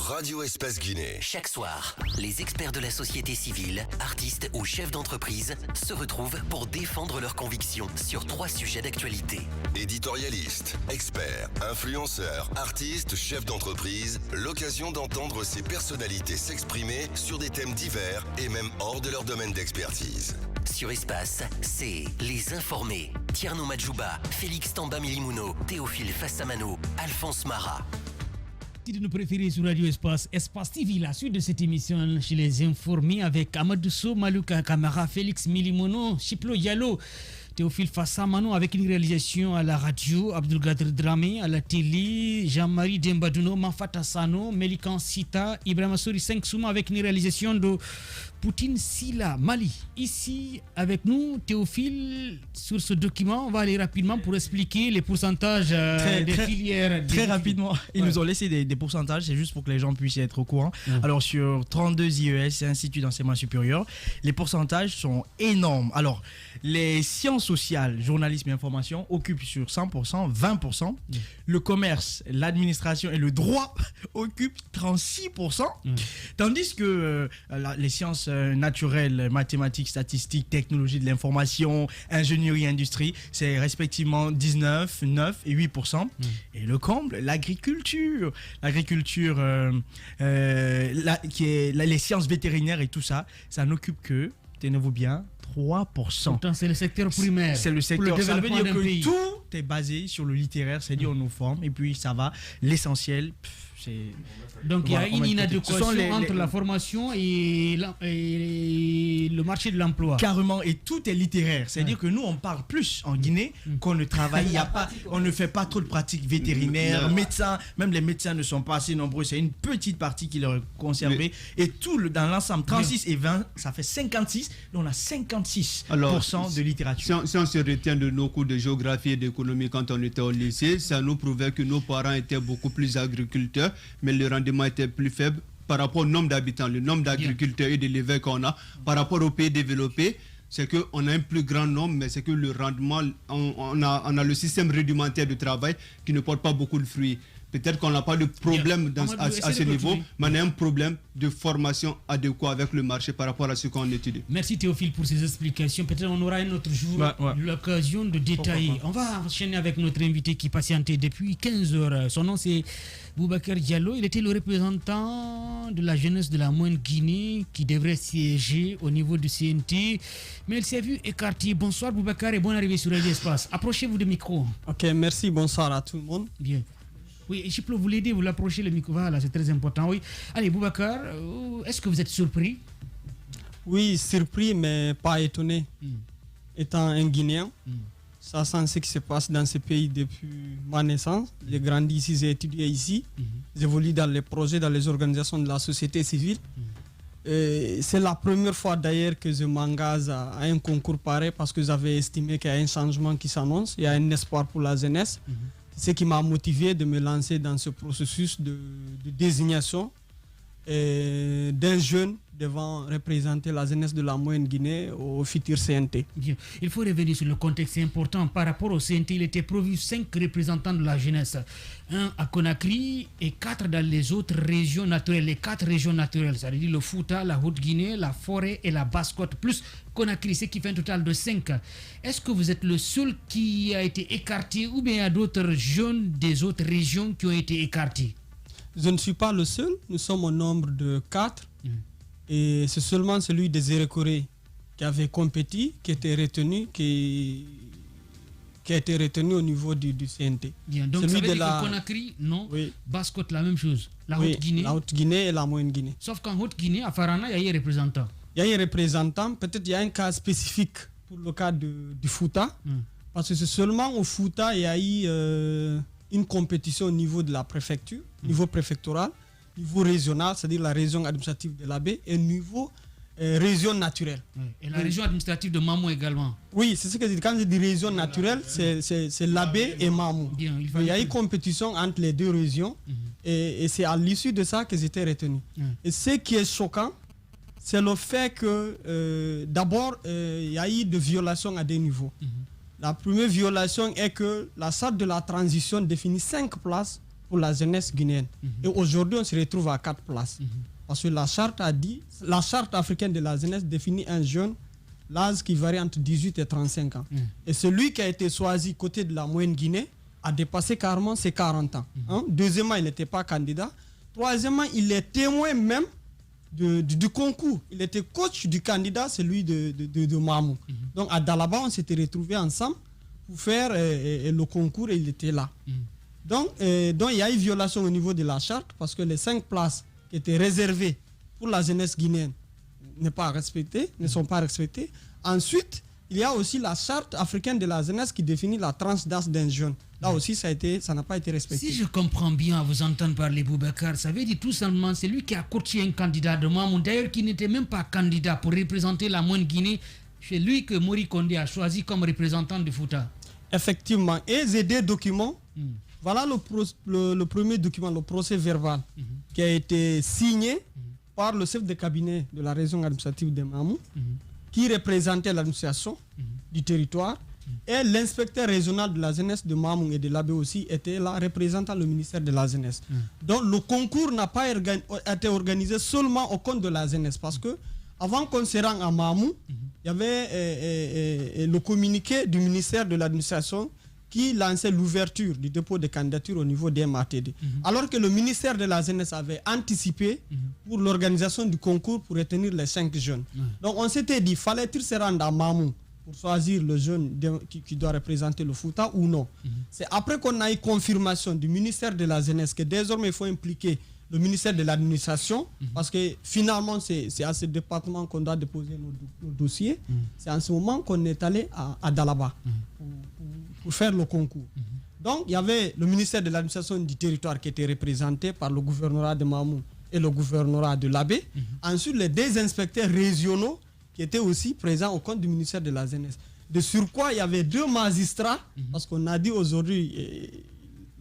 Radio Espace Guinée. Chaque soir, les experts de la société civile, artistes ou chefs d'entreprise se retrouvent pour défendre leurs convictions sur 3 sujets d'actualité. Éditorialistes, experts, influenceurs, artistes, chefs d'entreprise, l'occasion d'entendre ces personnalités s'exprimer sur des thèmes divers et même hors de leur domaine d'expertise. Sur Espace, c'est Les Informés. Tierno Madjouba, Félix Tamba Milimuno, Théophile Fassamano, Alphonse Mara. De nous préférer sur Radio Espace, Espace TV, la suite de cette émission chez Les Informés avec Amadou Sow, Malouka Kamara, Félix Milimono, Chiplo Diallo, Théophile Fassamano avec une réalisation à la radio, Abdelkader Dramé à la télé, Jean-Marie Dembadouno, Mafata Sano, Melikan Sita, Ibrahima Sori 5 Souma avec une réalisation de Poutine Silla, Mali. Ici avec nous, Théophile, sur ce document, on va aller rapidement pour expliquer les pourcentages des filières. Très rapidement, ils nous ont laissé des pourcentages, c'est juste pour que les gens puissent être au courant. Alors sur 32 IES, Institut d'enseignement supérieur, les pourcentages sont énormes. Alors, les sciences sociales, journalisme et information occupent sur 100%, 20%. Le commerce, l'administration et le droit occupent 36%. Tandis que les sciences naturelles, mathématiques, statistiques, technologie de l'information, ingénierie, industrie, c'est respectivement 19, 9 et 8%. Et le comble, l'agriculture. L'agriculture, qui est les sciences vétérinaires et tout ça, ça n'occupe que, tenez-vous bien, 3%. Pourtant, c'est le secteur primaire. C'est le secteur. Ça veut dire que pays. tout est basé sur le littéraire, c'est dit on nous forme et puis ça va. L'essentiel, c'est. Donc il y a une inadéquation entre la formation et le marché de l'emploi. Carrément, et tout est littéraire. C'est-à-dire que nous, on parle plus en Guinée qu'on ne travaille. On ne fait pas trop de pratiques vétérinaires. Médecins, même les médecins ne sont pas assez nombreux. C'est une petite partie qui leur est conservée. Et tout dans l'ensemble, 36 et 20, ça fait 56. Donc on a 56% de littérature. Si on se retient de nos cours de géographie et d'économie quand on était au lycée, ça nous prouvait que nos parents étaient beaucoup plus agriculteurs, mais le rendement était plus faible par rapport au nombre d'habitants, le nombre d'agriculteurs et d'éleveurs qu'on a. Par rapport aux pays développés, c'est qu'on a un plus grand nombre, mais c'est que le rendement, on a le système rudimentaire de travail qui ne porte pas beaucoup de fruits. Peut-être qu'on n'a pas de problème à ce niveau, mais on a un problème de formation adéquat avec le marché par rapport à ce qu'on étudie. Merci Théophile pour ces explications. Peut-être on aura un autre jour l'occasion de détailler. On va enchaîner avec notre invité qui patientait depuis 15 heures. Son nom c'est Boubacar Diallo. Il était le représentant de la jeunesse de la Moyenne Guinée qui devrait siéger au niveau du CNT. Mais il s'est vu écarté. Bonsoir Boubacar et bonne arrivée sur l'espace. Approchez-vous du micro. Ok, merci. Bonsoir à tout le monde. Bien. Oui, je peux vous l'aider, vous l'approchez le micro, voilà, c'est très important. Oui. Allez, Boubacar, est-ce que vous êtes surpris? Oui, surpris, mais pas étonné. Étant un Guinéen, sachant ce qui se passe dans ce pays depuis ma naissance, j'ai grandi ici, j'ai étudié ici, j'évolue dans les projets, dans les organisations de la société civile. C'est la première fois d'ailleurs que je m'engage à un concours pareil parce que j'avais estimé qu'il y a un changement qui s'annonce, il y a un espoir pour la jeunesse. Ce qui m'a motivé de me lancer dans ce processus de désignation d'un jeune devant représenter la jeunesse de la Moyenne Guinée au futur CNT. Bien. Il faut revenir sur le contexte important. Par rapport au CNT, il était prévu 5 représentants de la jeunesse. 1 à Conakry et 4 dans les autres régions naturelles. Les 4 régions naturelles, c'est-à-dire le Fouta, la Haute-Guinée, la Forêt et la Basse-Côte, plus Conakry, ce qui fait un total de 5. Est-ce que vous êtes le seul qui a été écarté ou bien il y a d'autres jeunes des autres régions qui ont été écartés? Je ne suis pas le seul. Nous sommes au nombre de 4. Et c'est seulement celui des Érécorés qui avait compétit, qui était retenu, qui a été retenu au niveau du CNT. Bien, donc celui ça veut dire que Conakry, non, oui. Basse-Côte, la même chose. La Haute-Guinée. La Haute-Guinée et la Moyenne-Guinée. Sauf qu'en Haute-Guinée, à Farana, il y a un représentant. Il y a un représentant, peut-être il y a un cas spécifique pour le cas du Fouta, parce que c'est seulement au Fouta il y a eu une compétition au niveau de la préfecture, niveau préfectoral, niveau régional, c'est-à-dire la région administrative de l'Abbé, et niveau région naturelle. Et la région administrative de Mamou également. Oui, c'est ce que je dis. Quand je dis région naturelle, c'est l'Abbé et Mamou. Bien, il y a eu compétition entre les deux régions, et c'est à l'issue de ça que j'étais retenu. Et ce qui est choquant, c'est le fait que d'abord, il y a eu des violations à des niveaux. La première violation est que la charte de la transition définit 5 places pour la jeunesse guinéenne. Et aujourd'hui, on se retrouve à 4 places. Parce que la charte africaine de la jeunesse définit un jeune, l'âge qui varie entre 18 et 35 ans. Et celui qui a été choisi côté de la moyenne Guinée a dépassé carrément ses 40 ans. Deuxièmement, il n'était pas candidat. Troisièmement, il est témoin même du concours. Il était coach du candidat, celui de Mamou. Donc à Dalaba, on s'était retrouvés ensemble pour faire le concours et il était là. Donc il y a eu violation au niveau de la charte parce que les 5 places qui étaient réservées pour la jeunesse guinéenne ne sont pas respectées. Ensuite, il y a aussi la charte africaine de la jeunesse qui définit la tranche d'âge d'un jeune. Là aussi, ça n'a pas été respecté. Si je comprends bien à vous entendre parler, Boubacar, ça veut dire tout simplement c'est lui qui a coaché un candidat de Mamoun, d'ailleurs qui n'était même pas candidat pour représenter la moyenne Guinée. C'est lui que Mori Kondé a choisi comme représentant de Fouta. Effectivement. Et j'ai des documents. Voilà le premier document, le procès verbal, qui a été signé par le chef de cabinet de la région administrative de Mamou, qui représentait l'administration du territoire. Et l'inspecteur régional de la jeunesse de Mamou et de l'Abbé aussi était là, représentant le ministère de la jeunesse. Donc le concours n'a pas été organisé seulement au compte de la jeunesse, parce que avant qu'on se rende à Mamou, il y avait le communiqué du ministère de l'administration qui lançait l'ouverture du dépôt de candidature au niveau des MATD. Alors que le ministère de la jeunesse avait anticipé pour l'organisation du concours pour retenir les 5 jeunes. Donc on s'était dit, fallait-il se rendre à Mamou pour choisir le jeune qui doit représenter le Fouta ou non. C'est après qu'on a eu confirmation du ministère de la jeunesse que désormais il faut impliquer le ministère de l'administration, parce que finalement c'est à ce département qu'on doit déposer nos dossiers. C'est en ce moment qu'on est allé à Dalaba pour faire le concours. Donc il y avait le ministère de l'administration du territoire qui était représenté par le gouvernorat de Mamou et le gouvernorat de l'Abbé. Ensuite les 2 inspecteurs régionaux qui étaient aussi présents au compte du ministère de la jeunesse. De surcroît, il y avait 2 magistrats, parce qu'on a dit aujourd'hui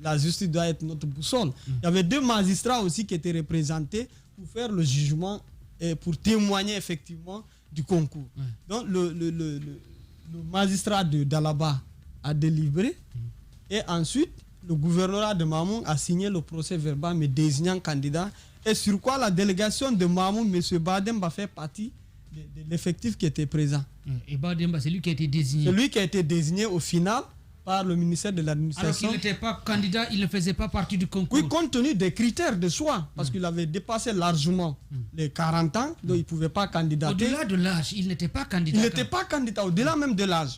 la justice doit être notre boussole. Il y avait 2 magistrats aussi qui étaient représentés pour faire le jugement et pour témoigner effectivement du concours. Donc le magistrat de Dalaba a délivré et ensuite le gouvernorat de Mamou a signé le procès verbal me désignant candidat, et sur quoi la délégation de Mamou, M. Bademba, fait partie de l'effectif qui était présent. Et Bademba, c'est lui qui a été désigné. C'est lui qui a été désigné au final par le ministère de l'administration. Alors qu'il n'était pas candidat, il ne faisait pas partie du concours. Oui, compte tenu des critères de choix, parce qu'il avait dépassé largement les 40 ans, donc il ne pouvait pas candidater. Au-delà de l'âge, il n'était pas candidat. Il n'était pas candidat, au-delà même de l'âge.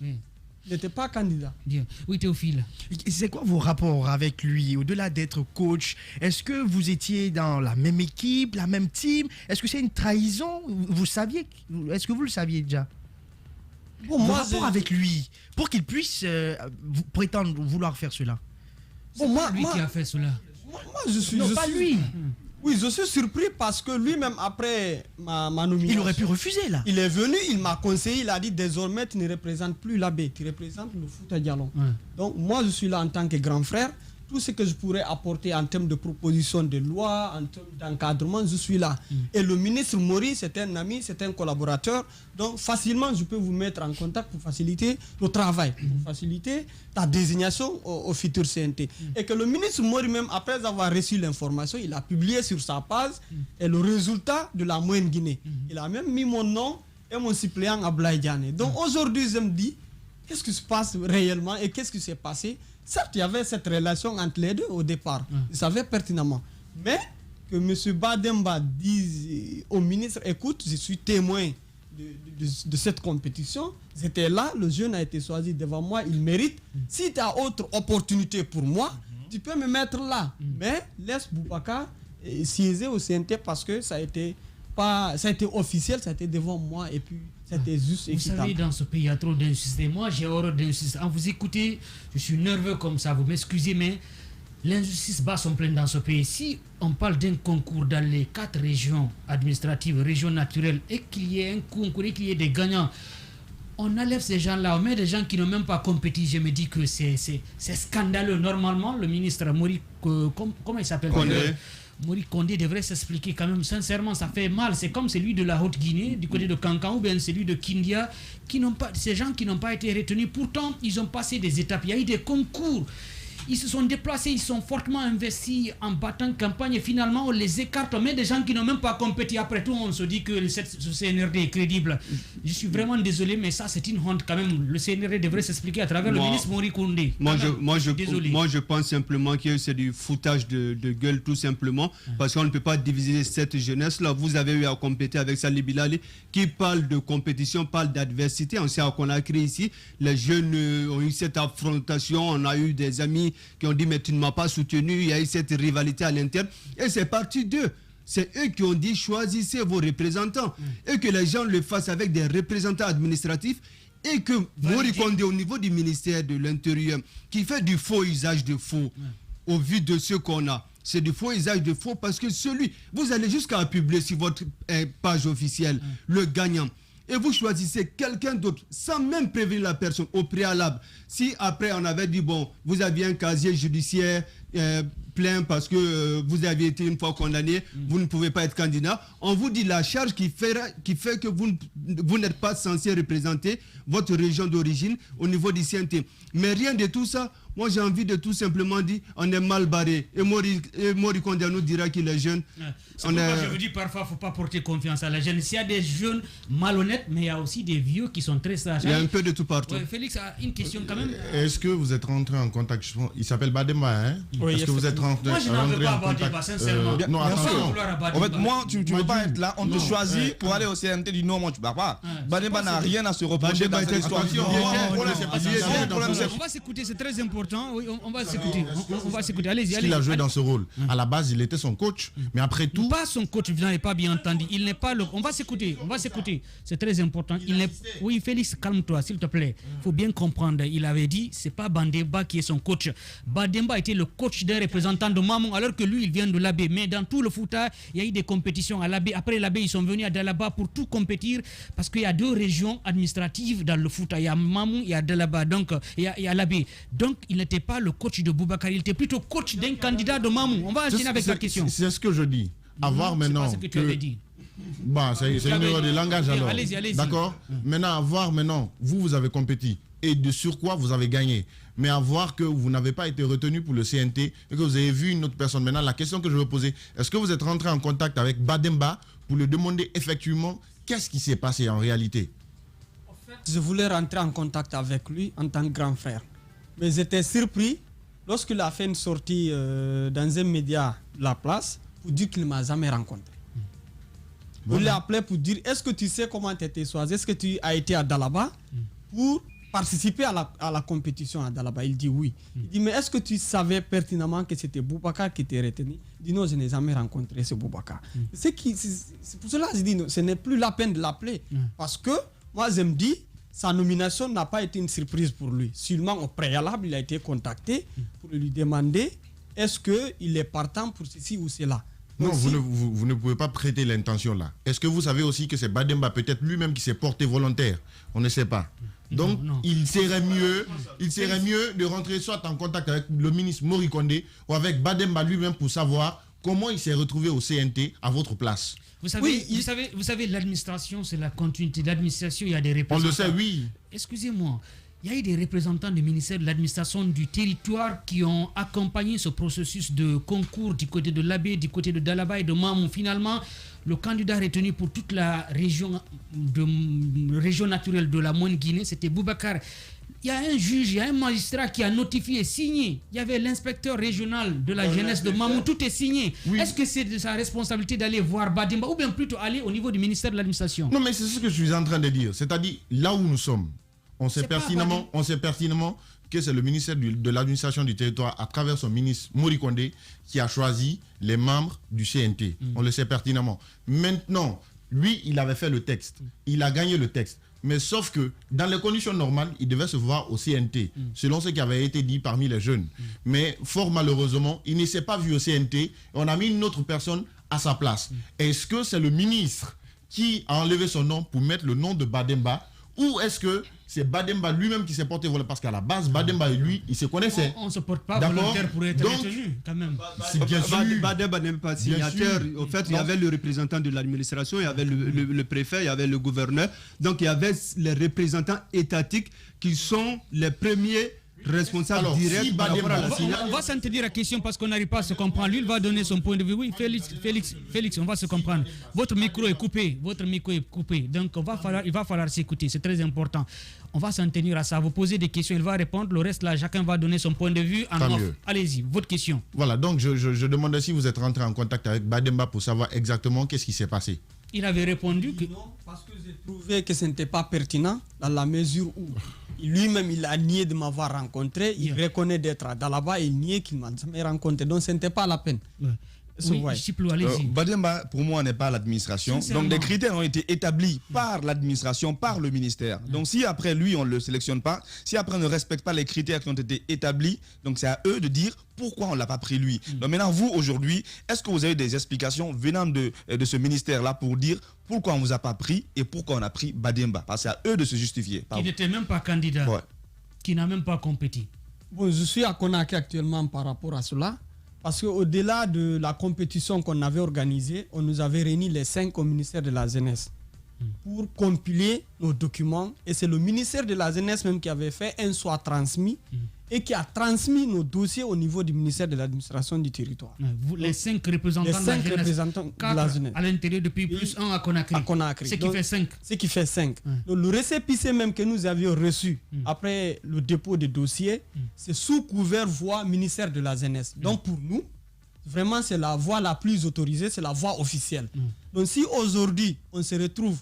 Il n'était pas candidat. Bien. Oui, Théophile. C'est quoi vos rapports avec lui, au-delà d'être coach? Est-ce que vous étiez dans la même équipe, la même team? Est-ce que c'est une trahison? Vous saviez? Est-ce que vous le saviez déjà? Bon, vos rapports avec lui, pour qu'il puisse prétendre vouloir faire cela. C'est lui qui a fait cela. Moi, je suis... Non, pas lui. Oui, je suis surpris parce que lui-même, après ma nomination... Il aurait pu refuser, là. Il est venu, il m'a conseillé, il a dit désormais tu ne représentes plus l'Abbé, tu représentes le Fouta Djallon. Donc moi, je suis là en tant que grand frère. Tout ce que je pourrais apporter en termes de propositions de loi, en termes d'encadrement, je suis là. Et le ministre Mori, c'est un ami, c'est un collaborateur. Donc facilement, je peux vous mettre en contact pour faciliter le travail, pour faciliter ta désignation au futur CNT. Et que le ministre Mori, même après avoir reçu l'information, il a publié sur sa page et le résultat de la moyenne Guinée. Il a même mis mon nom et mon suppléant Ablaye Diané. Donc aujourd'hui, je me dis, qu'est-ce qui se passe réellement et qu'est-ce qui s'est passé? Certes, il y avait cette relation entre les deux au départ. Il savait pertinemment. Mais que M. Bademba dise au ministre, écoute, je suis témoin de cette compétition. J'étais là, le jeune a été choisi devant moi, il mérite. Si tu as autre opportunité pour moi, tu peux me mettre là. Mais laisse Boubacar siéger au CNT parce que ça a été officiel, ça a été devant moi et puis c'était juste équitable. Vous savez, dans ce pays, il y a trop d'injustice. Moi, j'ai horreur d'injustice. En vous écoutez, je suis nerveux comme ça, vous m'excusez, mais l'injustice bat son plein dans ce pays. Si on parle d'un concours dans les 4 régions administratives, régions naturelles, et qu'il y ait un concours et qu'il y ait des gagnants, on enlève ces gens-là, on met des gens qui n'ont même pas compétit. Je me dis que c'est scandaleux. Normalement, le ministre Mori, comment il s'appelle? Mori Kondé devrait s'expliquer quand même. Sincèrement, ça fait mal. C'est comme celui de la Haute-Guinée, du côté de Kankan, ou bien celui de Kindia, ces gens qui n'ont pas été retenus. Pourtant, ils ont passé des étapes. Il y a eu des concours. Ils se sont déplacés, ils sont fortement investis en battant campagne et finalement on les écarte. On met des gens qui n'ont même pas compétit. Après tout, on se dit que ce CNRD est crédible. Je suis vraiment désolé, mais ça c'est une honte quand même. Le CNRD devrait s'expliquer à travers le ministre Mori Koundé. Moi, je pense simplement que c'est du foutage de gueule tout simplement, parce qu'on ne peut pas diviser cette jeunesse-là. Vous avez eu à compéter avec Salih Bilali qui parle de compétition, parle d'adversité. On sait à Conakry ici, les jeunes ont eu cette affrontation, on a eu des amis qui ont dit mais tu ne m'as pas soutenu, il y a eu cette rivalité à l'interne et c'est parti d'eux. C'est eux qui ont dit choisissez vos représentants et que les gens le fassent avec des représentants administratifs et que Mori Koundé au niveau du ministère de l'Intérieur qui fait du faux usage de faux au vu de ce qu'on a. C'est du faux usage de faux parce que vous allez jusqu'à publier sur votre page officielle le gagnant. Et vous choisissez quelqu'un d'autre sans même prévenir la personne au préalable. Si après on avait dit, bon, vous aviez un casier judiciaire plein parce que vous aviez été une fois condamné, vous ne pouvez pas être candidat, on vous dit la charge qui fait que vous n'êtes pas censé représenter votre région d'origine au niveau du CNT. Mais rien de tout ça. Moi, j'ai envie de tout simplement dire, on est mal barré. Et Mori Koundé nous dira qu'il est jeune. Je vous dis parfois, il ne faut pas porter confiance à la jeune. S'il y a des jeunes malhonnêtes, mais il y a aussi des vieux qui sont très sages. Il y a un peu de tout partout. Félix a une question quand même. Est-ce que vous êtes rentré en contact? Il s'appelle Bademba, hein? Oui, est-ce que vous êtes rentré? Moi, je n'en veux pas Bademba, sincèrement. Non, attention. En fait, moi, tu ne peux pas être là. On te choisit pour aller au CNT. Du non, moi, tu ne vas pas. Bademba n'a rien à se reprocher dans cette histoire. On va s'écouter, c'est très important. Oui, on va s'écouter. On va s'écouter. Allez-y. Il a joué dans ce rôle. À la base, il était son coach, mais après tout. Pas son coach, vous n'avez pas bien entendu. Il n'est pas le. On va s'écouter. C'est très important. Oui, Félix, calme-toi, s'il te plaît. Il faut bien comprendre. Il avait dit, c'est pas Bademba qui est son coach. Bademba était le coach d'un représentant de Mamou, alors que lui, il vient de l'Abbé. Mais dans tout le Fouta, il y a eu des compétitions à l'Abbé. Après l'Abbé, ils sont venus à Dalaba pour tout compétir, parce qu'il y a deux régions administratives dans le Fouta. Il y a Mamou, il y a Dalaba, donc il y a l'Abbé. Donc, il n'était pas le coach de Boubacar, il était plutôt coach d'un candidat de Mamou. On va enchaîner avec la question. C'est ce que je dis. Avoir maintenant. C'est pas ce que tu avais dit. Bon, c'est une erreur de langage alors. Allez-y. D'accord. Maintenant, avoir maintenant, vous avez compétit et de surcroît vous avez gagné. Mais à voir que vous n'avez pas été retenu pour le CNT et que vous avez vu une autre personne. Maintenant, la question que je veux poser, est-ce que vous êtes rentré en contact avec Bademba pour lui demander effectivement qu'est-ce qui s'est passé en réalité? En fait, je voulais rentrer en contact avec lui en tant que grand frère. Mais j'étais surpris lorsqu'il a fait une sortie dans un média, La Place, pour dire qu'il ne m'a jamais rencontré. Je l'ai appelé pour dire, est-ce que tu sais comment tu as été choisi? Est-ce que tu as été à Dalaba pour participer à la compétition à Dalaba? Il dit oui. Il dit, mais est-ce que tu savais pertinemment que c'était Boubacar qui était retenu? Il dit non, je n'ai jamais rencontré ce Boubacar. C'est pour cela que je dis, non, ce n'est plus la peine de l'appeler. Parce que moi, je me dis, sa nomination n'a pas été une surprise pour lui. Seulement au préalable, il a été contacté pour lui demander est-ce qu'il est partant pour ceci ou cela. Non, vous ne pouvez pas prêter l'intention là. Est-ce que vous savez aussi que c'est Bademba peut-être lui-même qui s'est porté volontaire? On ne sait pas. Donc, il serait mieux de rentrer soit en contact avec le ministre Mori Koundé ou avec Bademba lui-même pour savoir comment il s'est retrouvé au CNT à votre place. Vous savez, l'administration, c'est la continuité. L'administration, il y a des représentants. On le sait, oui. Excusez-moi. Il y a eu des représentants du ministère de l'administration du territoire qui ont accompagné ce processus de concours du côté de l'Abbé, du côté de Dalaba et de Mamou. Finalement, le candidat retenu pour toute la région naturelle de la Moyenne Guinée, c'était Boubacar. Il y a un juge, il y a un magistrat qui a notifié, signé. Il y avait l'inspecteur régional de la jeunesse de Mamou, tout est signé. Oui. Est-ce que c'est de sa responsabilité d'aller voir Bademba ou bien plutôt aller au niveau du ministère de l'administration? Non, mais c'est ce que je suis en train de dire. C'est-à-dire, là où nous sommes, on sait pertinemment que c'est le ministère de l'administration du territoire, à travers son ministre Mori Koundé, qui a choisi les membres du CNT. On le sait pertinemment. Maintenant, lui, il avait fait le texte. Il a gagné le texte. Mais sauf que, dans les conditions normales, il devait se voir au CNT, selon ce qui avait été dit parmi les jeunes. Mais fort malheureusement, il ne s'est pas vu au CNT. On a mis une autre personne à sa place. Est-ce que c'est le ministre qui a enlevé son nom pour mettre le nom de Bademba, ou est-ce que c'est Bademba lui-même qui s'est porté volontaire? Parce qu'à la base, Bademba et lui, ils se connaissaient. On ne se porte pas volontaire pour être retenu, quand même. Bien sûr. Bademba n'est pas signataire. Au fait, il y avait le représentant de l'administration, il y avait le préfet, il y avait le gouverneur. Donc, il y avait les représentants étatiques qui sont les premiers responsable Alors, direct si par rapport à la On va s'en tenir à la question parce qu'on n'arrive pas à se comprendre. Lui, il va donner son point de vue. Oui, Félix, on va se comprendre. Votre micro est coupé. Donc, il va falloir s'écouter. C'est très important. On va s'en tenir à ça. Vous posez des questions, il va répondre. Le reste, là, chacun va donner son point de vue en off. Allez-y, votre question. Voilà, donc je demandais si vous êtes rentré en contact avec Bademba pour savoir exactement qu'est-ce qui s'est passé. Il avait répondu que... Non, parce que j'ai trouvé que ce n'était pas pertinent dans la mesure où lui-même, il a nié de m'avoir rencontré. Il reconnaît d'être là-bas et il nie qu'il m'a jamais rencontré. Donc, ce n'était pas la peine. Bademba, pour moi, n'est pas l'administration. Donc, des critères ont été établis par l'administration, par le ministère. Donc, si après lui, on ne le sélectionne pas, si après on ne respecte pas les critères qui ont été établis, donc c'est à eux de dire pourquoi on ne l'a pas pris lui. Donc, maintenant, vous, aujourd'hui, est-ce que vous avez des explications venant de ce ministère-là pour dire pourquoi on ne vous a pas pris et pourquoi on a pris Bademba? Parce que c'est à eux de se justifier. Qui n'était même pas candidat, qui n'a même pas compétit. Bon, je suis à Conakry actuellement par rapport à cela. Parce qu'au-delà de la compétition qu'on avait organisée, on nous avait réunis les 5 au ministère de la Jeunesse pour compiler nos documents. Et c'est le ministère de la Jeunesse même qui avait fait un soit transmis et qui a transmis nos dossiers au niveau du ministère de l'administration du territoire. Vous, les 5 représentants, de la jeunesse à l'intérieur depuis plus 1 à Conakry. Ce qui fait 5. Ce qui fait 5. Donc, le récépissé même que nous avions reçu après le dépôt des dossiers, c'est sous couvert voie ministère de la Jeunesse. Donc pour nous, vraiment c'est la voie la plus autorisée, c'est la voie officielle. Donc si aujourd'hui on ne se retrouve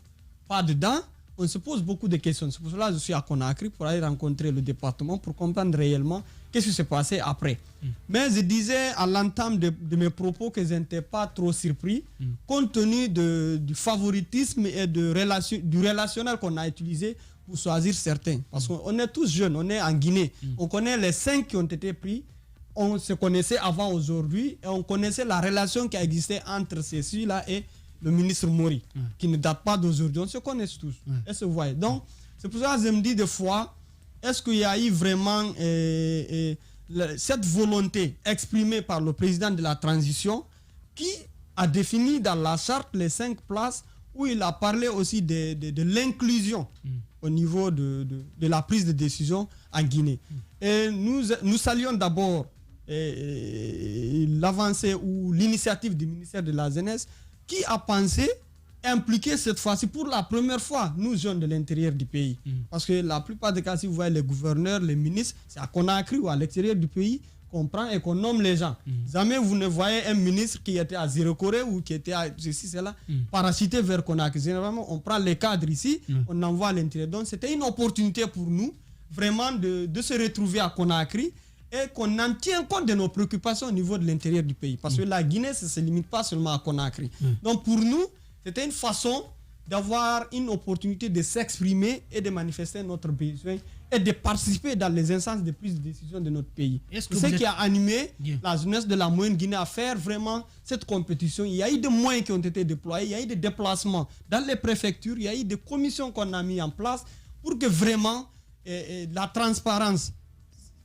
pas dedans, on se pose beaucoup de questions. C'est pour cela que je suis à Conakry pour aller rencontrer le département pour comprendre réellement qu'est-ce qui s'est passé après. Mais je disais à l'entame de mes propos que je n'étais pas trop surpris compte tenu du favoritisme et du relationnel qu'on a utilisé pour choisir certains. Parce qu'on est tous jeunes, on est en Guinée. On connaît les 5 qui ont été pris. On se connaissait avant aujourd'hui et on connaissait la relation qui existait entre ceux-là et le ministre Mori, qui ne date pas d'aujourd'hui. On se connaît tous. Et se voit. Donc, c'est pour ça que je me dis des fois, est-ce qu'il y a eu vraiment cette volonté exprimée par le président de la transition qui a défini dans la charte les 5 places où il a parlé aussi de l'inclusion au niveau de la prise de décision en Guinée. Et nous saluons d'abord l'avancée ou l'initiative du ministère de la Jeunesse qui a pensé impliquer cette fois-ci pour la première fois nous jeunes de l'intérieur du pays. Parce que la plupart des cas, si vous voyez les gouverneurs, les ministres, c'est à Conakry ou à l'extérieur du pays qu'on prend et qu'on nomme les gens. Jamais vous ne voyez un ministre qui était à Zéro-Corée ou qui était à ceci, cela, parasité vers Conakry. Généralement, on prend les cadres ici, on envoie à l'intérieur. Donc c'était une opportunité pour nous vraiment de se retrouver à Conakry et qu'on en tient compte de nos préoccupations au niveau de l'intérieur du pays. Parce que la Guinée, ça ne se limite pas seulement à Conakry. Donc pour nous, c'était une façon d'avoir une opportunité de s'exprimer et de manifester notre besoin et de participer dans les instances de prise de décision de notre pays. C'est ce qui a animé la jeunesse de la Moyenne Guinée à faire vraiment cette compétition. Il y a eu des moyens qui ont été déployés, il y a eu des déplacements dans les préfectures, il y a eu des commissions qu'on a mis en place pour que vraiment la transparence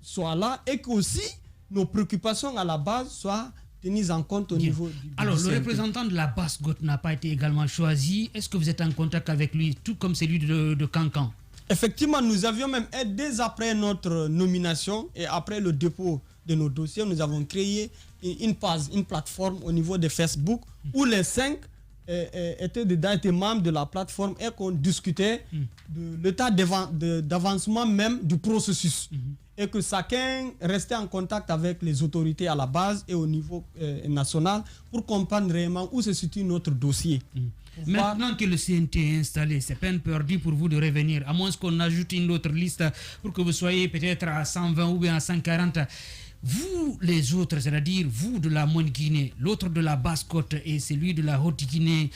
soit là et que aussi nos préoccupations à la base soient tenues en compte au niveau du Alors, le représentant de la Basse-Côte n'a pas été également choisi. Est-ce que vous êtes en contact avec lui, tout comme celui de Cancan? Effectivement, nous avions même, dès après notre nomination et après le dépôt de nos dossiers, nous avons créé une page, une plateforme au niveau de Facebook où les 5 étaient membres de la plateforme et qu'on discutait de l'état d'avancement même du processus. Et que chacun restait en contact avec les autorités à la base et au niveau national pour comprendre réellement où se situe notre dossier. Maintenant que le CNT est installé, c'est peine perdue pour vous de revenir, à moins qu'on ajoute une autre liste pour que vous soyez peut-être à 120 ou bien à 140. Vous, les autres, c'est-à-dire vous de la Moyenne Guinée, l'autre de la Basse-Côte et celui de la Haute Guinée,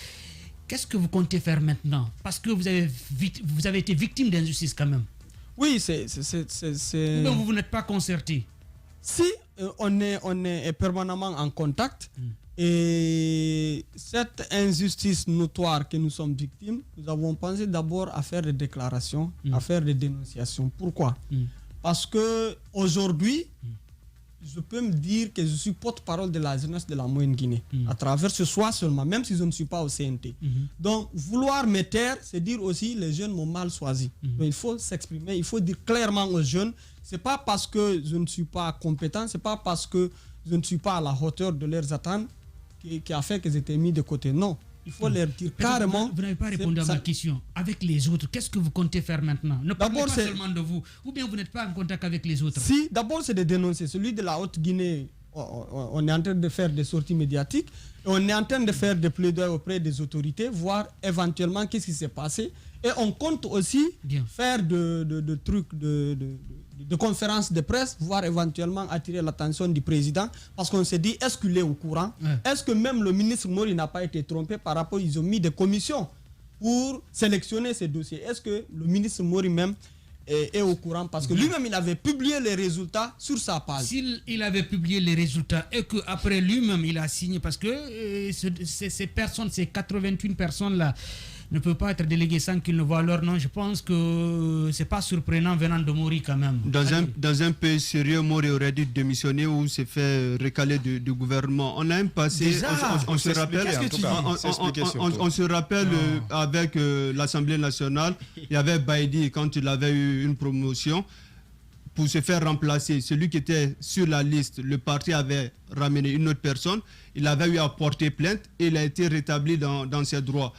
qu'est-ce que vous comptez faire maintenant? Parce que vous avez été victime d'injustice quand même. Oui, c'est... Mais vous n'êtes pas concerté. Si on est permanemment en contact et cette injustice notoire que nous sommes victimes, nous avons pensé d'abord à faire des déclarations, à faire des dénonciations. Pourquoi? Parce que aujourd'hui, je peux me dire que je suis porte-parole de la jeunesse de la Moyenne-Guinée, à travers ce choix seulement, même si je ne suis pas au CNT. Donc, vouloir me taire, c'est dire aussi les jeunes m'ont mal choisi. Donc, il faut s'exprimer, il faut dire clairement aux jeunes, c'est pas parce que je ne suis pas compétent, c'est pas parce que je ne suis pas à la hauteur de leurs attentes qui a fait que j'étais mis de côté. Non. Il faut leur dire carrément. Vous n'avez pas répondu à ma question. Avec les autres, qu'est-ce que vous comptez faire maintenant? Ne parlez pas seulement de vous. Ou bien vous n'êtes pas en contact avec les autres? Si, d'abord c'est de dénoncer. Celui de la Haute-Guinée, on est en train de faire des sorties médiatiques. Et on est en train de faire des plaidoyers auprès des autorités, voir éventuellement qu'est-ce qui s'est passé. Et on compte aussi faire de trucs, de conférences de presse, voire éventuellement attirer l'attention du président, parce qu'on s'est dit, est-ce qu'il est au courant? Est-ce que même le ministre Mori n'a pas été trompé par rapport, ils ont mis des commissions pour sélectionner ces dossiers? Est-ce que le ministre Mori même est au courant? Parce que lui-même, il avait publié les résultats sur sa page. S'il avait publié les résultats et qu'après lui-même, il a signé, parce que ces personnes, ces 81 personnes-là, ne peut pas être délégué sans qu'il ne voit leur nom. Je pense que c'est pas surprenant venant de Mori quand même. Dans un pays sérieux, Mori aurait dû démissionner ou se faire recaler du gouvernement. On a un passé, on se rappelle avec l'Assemblée nationale, il y avait Baïdi quand il avait eu une promotion pour se faire remplacer. Celui qui était sur la liste, le parti avait ramené une autre personne, il avait eu à porter plainte et il a été rétabli dans ses droits.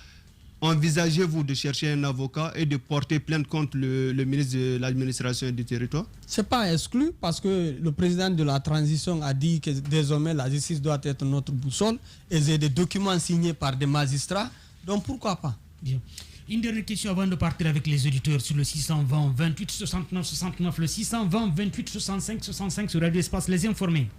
Envisagez-vous de chercher un avocat et de porter plainte contre le ministre de l'administration et du territoire? C'est pas exclu parce que le président de la transition a dit que désormais la justice doit être notre boussole et j'ai des documents signés par des magistrats. Donc pourquoi pas? Bien. Une dernière question avant de partir avec les auditeurs sur le 620 28 69 69, le 620 28 65 65 sur Radio Espace, les informés.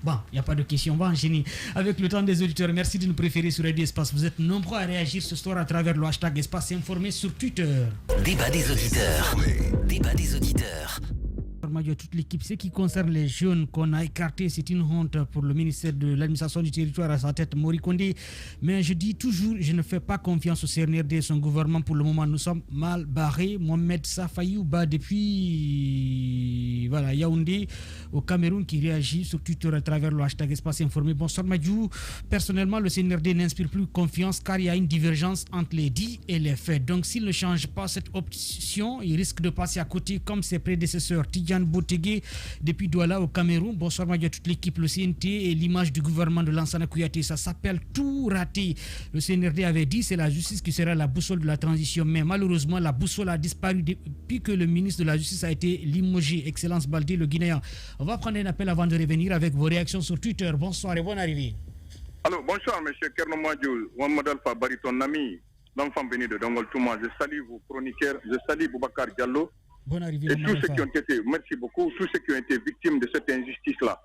Bon, il n'y a pas de question, on va enchaîner avec le temps des auditeurs. Merci de nous préférer sur Radio Espace. Vous êtes nombreux à réagir ce soir à travers le hashtag Espace Informé sur Twitter. Débat des auditeurs. Débat des auditeurs. Toute l'équipe, ce qui concerne les jeunes qu'on a écartés, c'est une honte pour le ministère de l'administration du territoire à sa tête, Mori Kondé. Mais je dis toujours, je ne fais pas confiance au CNRD et son gouvernement. Pour le moment, nous sommes mal barrés. Mohamed Safayouba depuis Yaoundé au Cameroun qui réagit sur Twitter à travers le hashtag Espace Informé. Bonsoir Madjou. Personnellement, le CNRD n'inspire plus confiance car il y a une divergence entre les dits et les faits. Donc s'il ne change pas cette option, il risque de passer à côté comme ses prédécesseurs. Tidjane Botegué depuis Douala au Cameroun. Bonsoir Madjou à toute l'équipe, le CNT et l'image du gouvernement de Lansana Kouyaté. Ça s'appelle tout raté. Le CNRD avait dit c'est la justice qui sera la boussole de la transition. Mais malheureusement, la boussole a disparu depuis que le ministre de la Justice a été limogé. Excellence Baldé, le Guinéen. On va prendre un appel avant de revenir avec vos réactions sur Twitter. Bonsoir et bonne arrivée. Alors, bonsoir, monsieur Kerno Madjou, Mohamed Alpha Bari, ton ami, l'enfant venu de Dongol Touma. Je salue vos chroniqueurs, je salue Boubacar Diallo. Bonne arrivée. Et tous ceux qui ont été, merci beaucoup, tous ceux qui ont été victimes de cette injustice-là.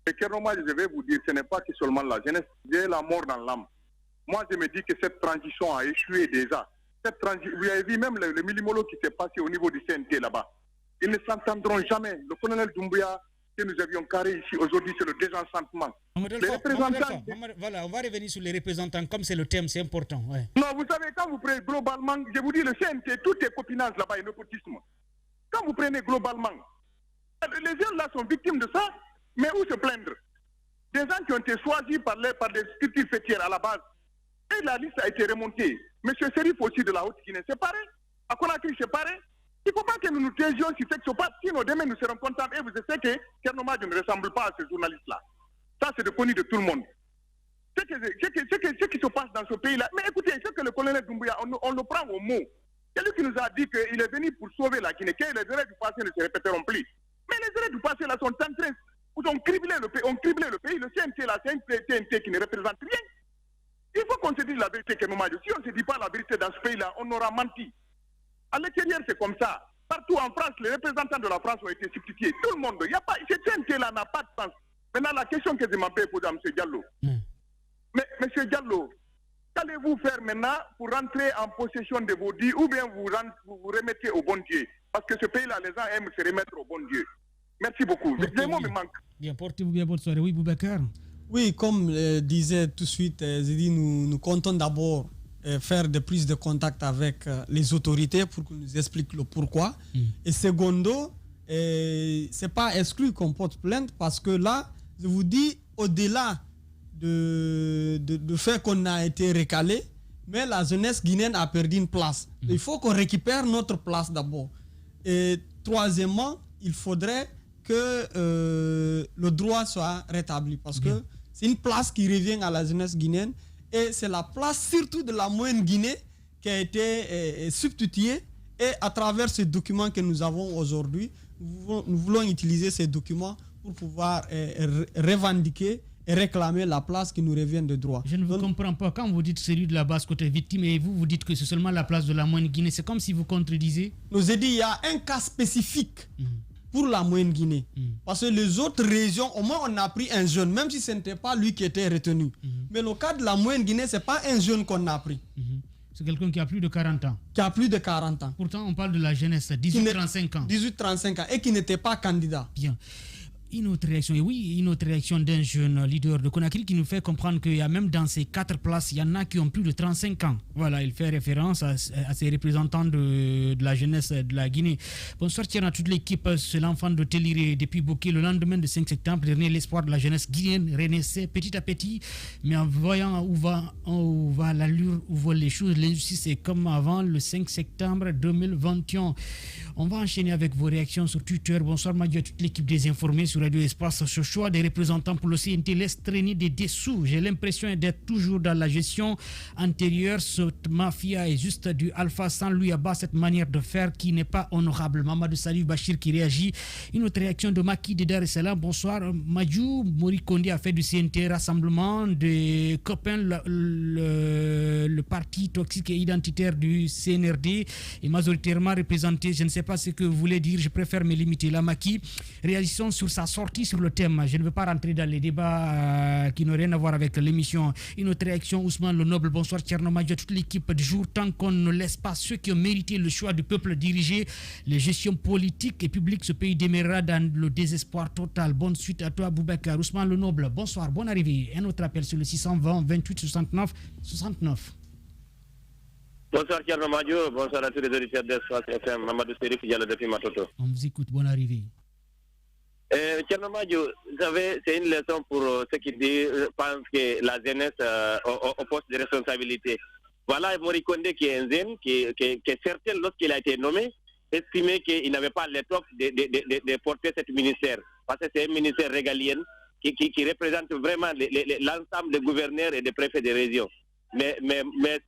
Et Kerno Madjou, je vais vous dire, ce n'est pas que seulement la jeunesse, j'ai la mort dans l'âme. Moi, je me dis que cette transition a échoué déjà. Vous avez vu même le millimolo qui s'est passé au niveau du CNT là-bas. Ils ne s'entendront jamais. Le colonel Doumbouya, que nous avions carré ici aujourd'hui, c'est le désenchantement. Les représentants. Voilà, on va revenir sur les représentants, comme c'est le thème, c'est important. Ouais. Non, vous savez, quand vous prenez globalement, je vous dis, le CNT, tout est copinage là-bas et népotisme. Quand vous prenez globalement, les gens là sont victimes de ça, mais où se plaindre? Des gens qui ont été choisis par des structures fêtières à la base. Et la liste a été remontée. Monsieur Serif aussi de la Haute-Guinée, c'est pareil. À Conakry, c'est pareil. Il ne faut pas que nous nous taisions sur ce qui se passe. Sinon, demain, nous serons contents. Et vous savez que Kerno Madjou ne ressemble pas à ce journaliste-là. Ça, c'est connu de tout le monde. Ce qui se passe dans ce pays-là. Mais écoutez, ce que le colonel Doumbouya, on le prend au mot. C'est lui qui nous a dit qu'il est venu pour sauver la Guinée, que les erreurs du passé ne se répéteront plus. Mais les erreurs du passé, là, sont en train. Ils ont criblé le pays. Le CNT, là, c'est un CNT qui ne représente rien. Il faut qu'on se dise la vérité, Kerno Madjou. Si on ne se dit pas la vérité dans ce pays-là, on aura menti. À l'extérieur, c'est comme ça. Partout en France, les représentants de la France ont été substitués. Tout le monde. Ce CNT-là n'a pas de sens. Maintenant, la question que je m'appelle poser à M. Diallo. Mais M. Diallo, qu'allez-vous faire maintenant pour rentrer en possession de vos dits ou bien vous remettez au bon Dieu? Parce que ce pays-là, les gens aiment se remettre au bon Dieu. Merci beaucoup. Les mots me manquent. Bien, portez-vous bien, bonne soirée. Oui, Boubacar. Oui, comme disait tout de suite, j'ai dit, nous comptons d'abord faire de plus de contact avec les autorités pour qu'ils nous expliquent le pourquoi. Et secondo, c'est pas exclu qu'on porte plainte parce que là, je vous dis, au-delà de fait qu'on a été recalé, mais la jeunesse guinéenne a perdu une place. Il faut qu'on récupère notre place d'abord. Et troisièmement, il faudrait que le droit soit rétabli parce que c'est une place qui revient à la jeunesse guinéenne et c'est la place surtout de la moyenne Guinée qui a été substituée. Et à travers ces documents que nous avons aujourd'hui, nous voulons utiliser ces documents pour pouvoir revendiquer et réclamer la place qui nous revient de droit. Je ne vous comprends pas. Quand vous dites celui de la basse côté victime et vous dites que c'est seulement la place de la moyenne Guinée, c'est comme si vous contredisez. Nous ai dit il y a un cas spécifique pour la moyenne Guinée. Parce que les autres régions, au moins on a pris un jeune, même si ce n'était pas lui qui était retenu. Mais le cas de la moyenne Guinée, ce n'est pas un jeune qu'on a pris. C'est quelqu'un qui a plus de 40 ans. Qui a plus de 40 ans. Pourtant, on parle de la jeunesse, 18-35 ans. 18-35 ans et qui n'était pas candidat. Bien. Une autre réaction, et oui, une autre réaction d'un jeune leader de Conakry qui nous fait comprendre qu'il y a même dans ces 4 places, il y en a qui ont plus de 35 ans. Voilà, il fait référence à ces représentants de la jeunesse de la Guinée. Bonsoir, tiens à toute l'équipe. C'est l'enfant de Téliré depuis Bokeh. Le lendemain de 5 septembre dernier, l'espoir de la jeunesse guinéenne renaissait petit à petit. Mais en voyant où va l'allure, où vont les choses, l'injustice est comme avant le 5 septembre 2021. On va enchaîner avec vos réactions sur Twitter. Bonsoir, Madieu, à toute l'équipe des informés sur Radio Espace. Ce choix des représentants pour le CNT laisse traîner des dessous. J'ai l'impression d'être toujours dans la gestion antérieure. Cette mafia est juste du alpha sans lui abat cette manière de faire qui n'est pas honorable. Mamadou Salif Bachir qui réagit. Une autre réaction de Maki de Dar es Salaam. Bonsoir. Madjou Morikonde a fait du CNT rassemblement des copains, le parti toxique et identitaire du CNRD est majoritairement représenté. Je ne sais pas ce que vous voulez dire. Je préfère me limiter là. Maki, réagissons sur sa sortie sur le thème. Je ne veux pas rentrer dans les débats qui n'ont rien à voir avec l'émission. Une autre réaction, Ousmane Le Noble. Bonsoir Tcherno Madjo, toute l'équipe du jour. Tant qu'on ne laisse pas ceux qui ont mérité le choix du peuple diriger les gestions politiques et publiques, ce pays demeurera dans le désespoir total. Bonne suite à toi Boubacar. Ousmane Le Noble, bonsoir, bonne arrivée. Un autre appel sur le 620 28 69 69. Bonsoir Tcherno Madjo, bonsoir à tous les auditeurs d'Espace FM. Mamadou Serif Diallo depuis Matoto. On vous écoute, bonne arrivée. Tcherno Madjo, vous savez, c'est une leçon pour ceux qui pensent que la jeunesse au poste de responsabilité. Voilà Morikonde qui est un jeune, qui est certain, lorsqu'il a été nommé, estimait qu'il n'avait pas l'étoffe de porter ce ministère. Parce que c'est un ministère régalien qui représente vraiment l'ensemble des gouverneurs et des préfets des régions. Mais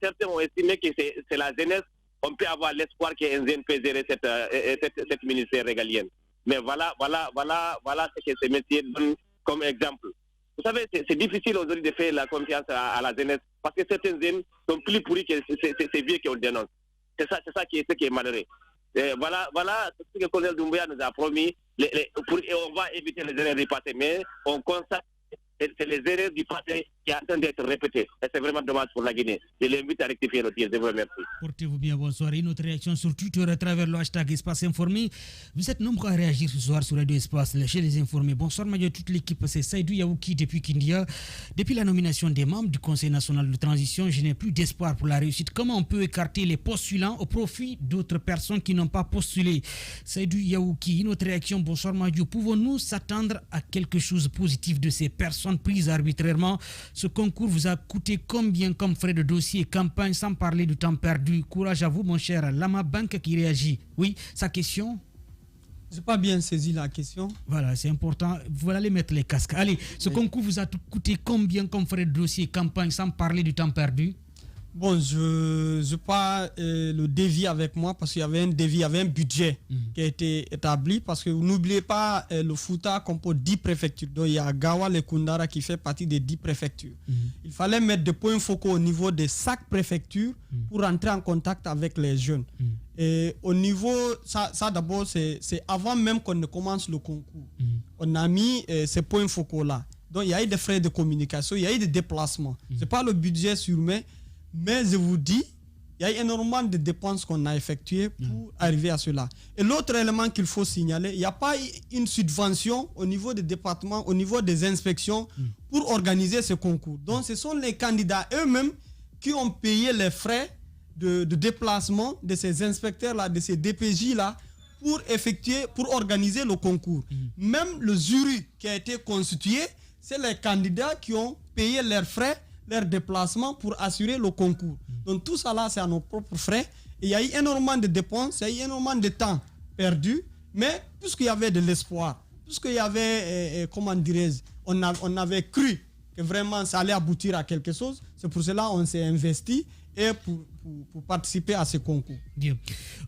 certains ont estimé que c'est la jeunesse, on peut avoir l'espoir qu'un jeune peut gérer cette ministère régalien. Mais voilà ce que ce métier donne comme exemple. Vous savez, c'est difficile aujourd'hui de faire la confiance à la jeunesse parce que certains jeunes sont plus pourris que ces vieux qu'on dénonce. C'est ça qui est malheureux. Voilà ce que le colonel Doumbouya nous a promis. Et on va éviter les erreurs du passé, mais on constate que c'est les erreurs du passé qui sont en train d'être répétées. Et c'est vraiment dommage pour la Guinée. Je l'invite à rectifier le tir. Je vous remercie. Portez-vous bien, bonsoir. Une autre réaction sur Twitter à travers le hashtag Espace Informé. Vous êtes nombreux à réagir ce soir sur Radio Espace, chez les informés. Bonsoir, Madjo, toute l'équipe. C'est Saïdou Yaouki depuis Kindia. Depuis la nomination des membres du Conseil national de transition, je n'ai plus d'espoir pour la réussite. Comment on peut écarter les postulants au profit d'autres personnes qui n'ont pas postulé? Saïdou Yaouki, une autre réaction. Bonsoir, Madjo. Pouvons-nous s'attendre à quelque chose de positif de ces personnes prises arbitrairement? Ce concours vous a coûté combien comme frais de dossier et campagne, sans parler du temps perdu? Courage à vous, mon cher Lama Bank qui réagit. Oui, sa question? Je n'ai pas bien saisi la question. Voilà, c'est important. Vous allez mettre les casques. Allez, ce concours vous a coûté combien comme frais de dossier et campagne, sans parler du temps perdu? Bon, je n'ai pas le devis avec moi parce qu'il y avait un devis, il y avait un budget qui a été établi parce que vous n'oubliez pas le Fouta compose 10 préfectures. Donc il y a Gawa, le Kundara qui fait partie des 10 préfectures. Il fallait mettre des points focaux au niveau de chaque préfecture pour entrer en contact avec les jeunes. Et au niveau, ça d'abord, c'est avant même qu'on ne commence le concours. On a mis ces points focaux-là. Donc il y a eu des frais de communication, il y a eu des déplacements. Ce n'est pas le budget sur mais je vous dis, il y a énormément de dépenses qu'on a effectuées pour arriver à cela. Et l'autre élément qu'il faut signaler, il n'y a pas une subvention au niveau des départements, au niveau des inspections pour organiser ce concours. Donc ce sont les candidats eux-mêmes qui ont payé les frais de déplacement de ces inspecteurs-là, de ces DPJ-là, pour organiser le concours. Même le jury qui a été constitué, c'est les candidats qui ont payé leurs frais, leurs déplacements pour assurer le concours. Donc tout ça là, c'est à nos propres frais. Et il y a eu énormément de dépenses, il y a eu énormément de temps perdu, mais puisqu'il y avait de l'espoir, puisqu'il y avait, comment dirais-je, on avait cru que vraiment ça allait aboutir à quelque chose, c'est pour cela qu'on s'est investi et pour participer à ce concours. Bien.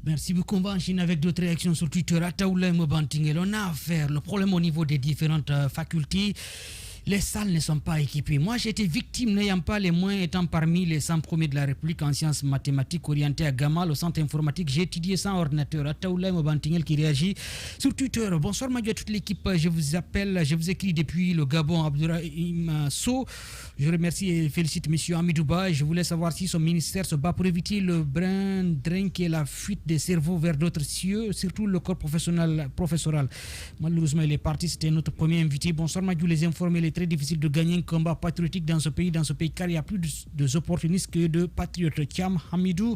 Merci beaucoup. On va enchaîner avec d'autres réactions sur Twitter. On a affaire, le problème au niveau des différentes facultés. Les salles ne sont pas équipées. Moi, j'ai été victime, n'ayant pas les moyens, étant parmi les 100 premiers de la République en sciences mathématiques orientées à Gamal, au centre informatique. J'ai étudié sans ordinateur. Ataoula Mobantingel qui réagit sur Twitter. Bonsoir, Madiou, à toute l'équipe. Je vous appelle, je vous écris depuis le Gabon, Abdourahim So. Je remercie et félicite M. Amidouba. Je voulais savoir si son ministère se bat pour éviter le brain drain qui est la fuite des cerveaux vers d'autres cieux, surtout le corps professoral. Malheureusement, il est parti. C'était notre premier invité. Bonsoir, Madiou, les informés, les très difficile de gagner un combat patriotique dans ce pays car il y a plus de opportunistes que de patriotes. Thiam Hamidou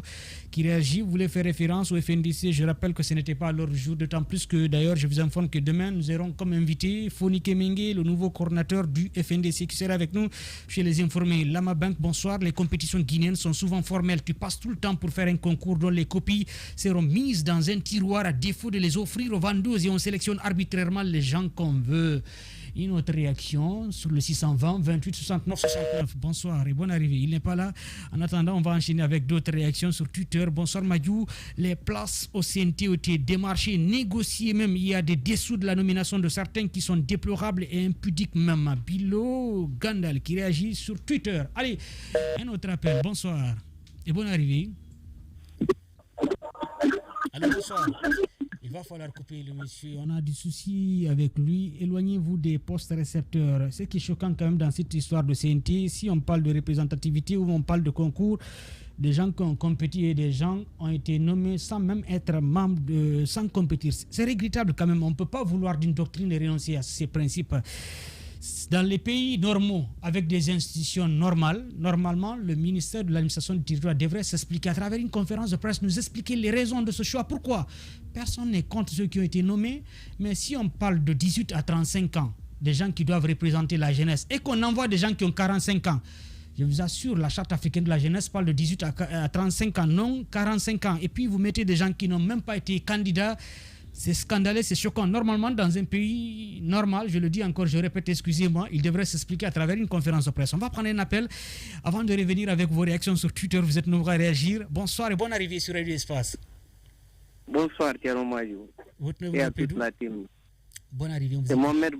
qui réagit, voulait faire référence au FNDC. Je rappelle que ce n'était pas leur jour, d'autant plus que d'ailleurs je vous informe que demain nous aurons comme invité Foni Kemenge, le nouveau coordinateur du FNDC qui sera avec nous chez les informés. Lama Bank, bonsoir. Les compétitions guinéennes sont souvent formelles. Tu passes tout le temps pour faire un concours dont les copies seront mises dans un tiroir à défaut de les offrir aux vendeuses et on sélectionne arbitrairement les gens qu'on veut. Une autre réaction sur le 620 28 69 69. Bonsoir et bonne arrivée. Il n'est pas là. En attendant, on va enchaîner avec d'autres réactions sur Twitter. Bonsoir Madiou. Les places au CNT ont été démarchées, négociées même. Il y a des dessous de la nomination de certains qui sont déplorables et impudiques même. Bilo Gandal qui réagit sur Twitter. Allez, un autre appel. Bonsoir et bonne arrivée. Allô, bonsoir. Il va falloir couper le monsieur. On a du souci avec lui. Éloignez-vous des postes récepteurs. Ce qui est choquant quand même dans cette histoire de CNT, si on parle de représentativité ou on parle de concours, des gens qui ont compétit et des gens ont été nommés sans même être membres sans compétir. C'est regrettable quand même. On ne peut pas vouloir d'une doctrine et renoncer à ces principes. Dans les pays normaux, avec des institutions normales, normalement, le ministère de l'administration du territoire devrait s'expliquer à travers une conférence de presse, nous expliquer les raisons de ce choix. Pourquoi? Personne n'est contre ceux qui ont été nommés, mais si on parle de 18 à 35 ans, des gens qui doivent représenter la jeunesse, et qu'on envoie des gens qui ont 45 ans, je vous assure, la charte africaine de la jeunesse parle de 18 à 35 ans, non 45 ans. Et puis vous mettez des gens qui n'ont même pas été candidats. C'est scandaleux, c'est choquant. Normalement, dans un pays normal, je le dis encore, je répète, excusez-moi, il devrait s'expliquer à travers une conférence de presse. On va prendre un appel avant de revenir avec vos réactions sur Twitter. Vous êtes nombreux à réagir. Bonsoir et bonne arrivée sur Radio Espace. Bonsoir, Thierry Mayou. Et à toute la team. Bonne arrivée. C'est Mohamed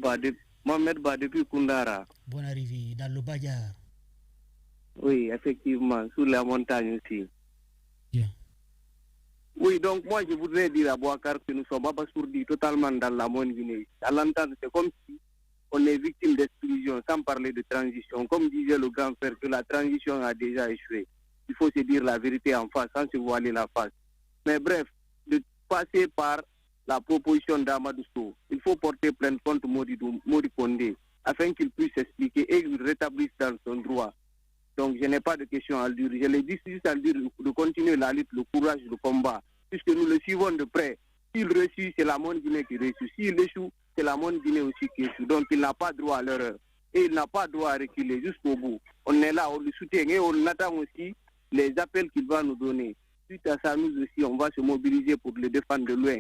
Ba depuis Koundara. Bonne arrivée dans le Bayard. Oui, effectivement, sous la montagne aussi. Bien. Oui, donc moi je voudrais dire à Bouakar que nous ne sommes pas sourdis totalement dans la moindre Guinée. À l'entendre, c'est comme si on est victime d'exclusion, sans parler de transition. Comme disait le grand frère, que la transition a déjà échoué. Il faut se dire la vérité en face, sans se voiler la face. Mais bref, de passer par la proposition d'Amadou Sow, il faut porter plainte contre Modi Kondé, afin qu'il puisse s'expliquer et qu'il rétablisse dans son droit. Donc je n'ai pas de questions à lui dire. Je l'ai dit juste à lui dire de continuer la lutte, le courage, le combat. Puisque nous le suivons de près. S'il réussit, c'est la moindre Guinée qui réussit. S'il échoue, c'est la moindre Guinée aussi qui échoue. Donc il n'a pas droit à l'erreur. Et il n'a pas droit à reculer jusqu'au bout. On est là, on le soutient et on attend aussi les appels qu'il va nous donner. Suite à ça, nous aussi, on va se mobiliser pour le défendre de loin.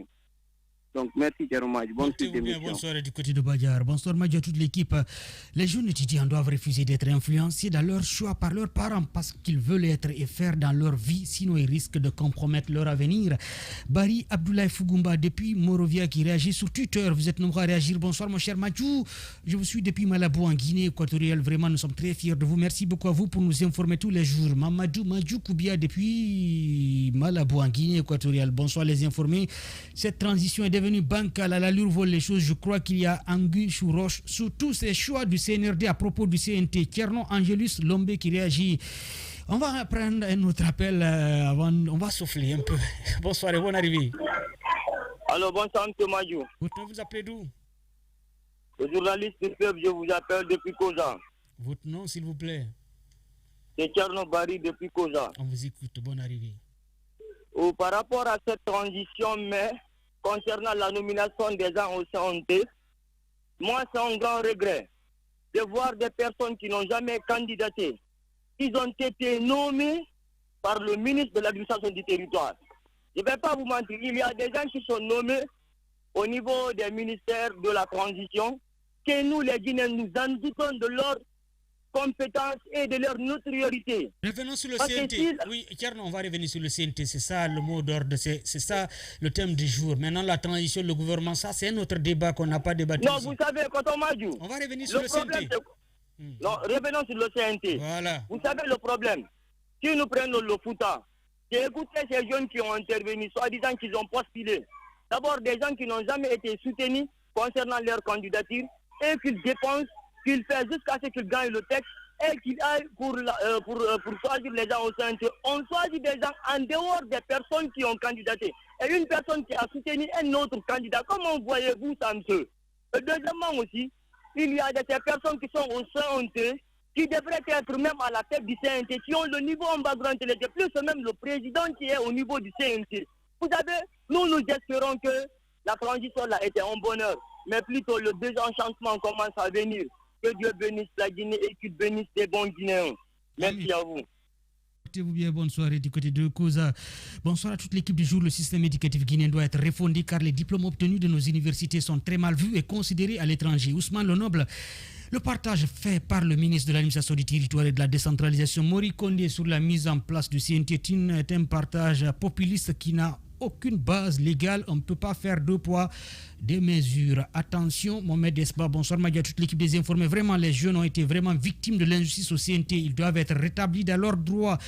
Donc, merci Jérôme. Bonsoir du côté de Bayard. Bonsoir Madjo à toute l'équipe. Les jeunes étudiants doivent refuser d'être influencés dans leur choix par leurs parents parce qu'ils veulent être et faire dans leur vie, sinon ils risquent de compromettre leur avenir. Barry Abdoulaye Fougoumba depuis Morovia qui réagit sur Twitter. Vous êtes nombreux à réagir. Bonsoir mon cher Madjou. Je vous suis depuis Malabo en Guinée équatoriale. Vraiment, nous sommes très fiers de vous. Merci beaucoup à vous pour nous informer tous les jours. Mamadou Madjou Koubia depuis Malabo en Guinée équatoriale. Bonsoir les informés. Cette transition est devenue bancale, à l'allure vole les choses. Je crois qu'il y a anguille sous roche sur tous ces choix du CNRD à propos du CNT. Tierno Angelus Lombe qui réagit. On va prendre un autre appel avant, on va souffler un peu. Bonsoir et bonne arrivée. Alors bonsoir M. Majou. Vous appelez d'où? Le journaliste du club, je vous appelle depuis Koza. Votre nom s'il vous plaît? C'est Tierno Barry depuis Koza. On vous écoute, bonne arrivée. Par rapport à cette transition, mais concernant la nomination des gens au CNT, moi, c'est un grand regret de voir des personnes qui n'ont jamais candidaté. Ils ont été nommés par le ministre de l'administration du territoire. Je ne vais pas vous mentir, il y a des gens qui sont nommés au niveau des ministères de la transition, que nous, les Guinéens, nous en doutons de leur compétences et de leur notoriété. Revenons sur le CNT. Oui, Tierno, on va revenir sur le CNT. C'est ça le mot d'ordre, c'est ça le thème du jour. Maintenant, la transition, le gouvernement, ça, c'est un autre débat qu'on n'a pas débattu. Non, vous savez, quand on m'a dit. On va revenir sur le CNT. Non, revenons sur le CNT. Voilà. Vous savez le problème. Si nous prenons le Fouta, j'ai écouté ces jeunes qui ont intervenu, soi-disant qu'ils ont postulé. D'abord, des gens qui n'ont jamais été soutenus concernant leur candidature et qu'ils dépensent, qu'ils font jusqu'à ce qu'ils gagnent le texte et qu'ils aillent pour choisir les gens au CNT. On choisit des gens en dehors des personnes qui ont candidaté. Et une personne qui a soutenu un autre candidat, comment voyez-vous ça, monsieur? Deuxièmement aussi, il y a des personnes qui sont au CNT qui devraient être même à la tête du CNT, qui ont le niveau en background intellectuel, plus même le président qui est au niveau du CNT. Vous savez, nous espérons que la transition là était un bonheur, mais plutôt le désenchantement commence à venir. Que Dieu bénisse la Guinée et qu'il bénisse les bons Guinéens. Merci à vous. Écoutez-vous bien, bonsoir du côté de Koza. Bonsoir à toute l'équipe du jour. Le système éducatif guinéen doit être refondé car les diplômes obtenus de nos universités sont très mal vus et considérés à l'étranger. Ousmane Lenoble, le partage fait par le ministre de l'administration du territoire et de la décentralisation, Mori Kondé, sur la mise en place du CNT est un partage populiste qui n'a aucune base légale. On ne peut pas faire deux poids, deux mesures. Attention, Mohamed Esba, bonsoir Madia, toute l'équipe des informés. Vraiment, les jeunes ont été vraiment victimes de l'injustice au CNT. Ils doivent être rétablis dans leurs droits.